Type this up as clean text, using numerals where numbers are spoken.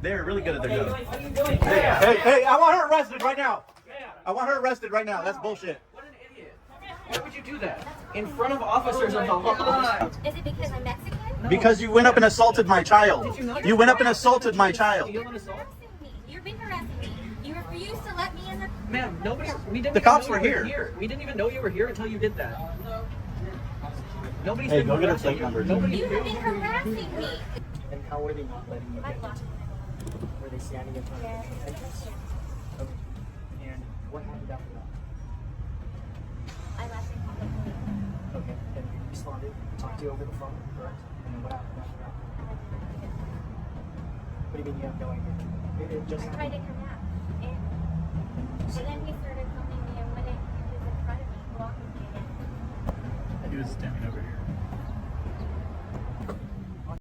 They're really good at their job. What are you doing? Hey, I want her arrested right now. I want her arrested right now. That's bullshit. What an idiot. Why would you do that? In front of officers of the law. Is it because I'm Mexican? Because you went up and assaulted my child. You went up and assaulted my child. You want assault? You've been harassing me. You refused to let me in the... Ma'am, we didn't The even cops know were you here. We didn't even know you were here until you did that. Nobody's Hey, been go get her harassing plate you. number. Nobody's You have been harassing me. And how were they not letting you I get blocked in? Were they standing in front of the entrance? Okay. And what happened after that? I left and called the police. Okay. And you responded, talked to you over the phone, correct? And then what happened after that? What do you mean you have no idea? It just I tried to happened. come out. And then he started filming me and when he was in front of me, blocking me again. He was standing over here.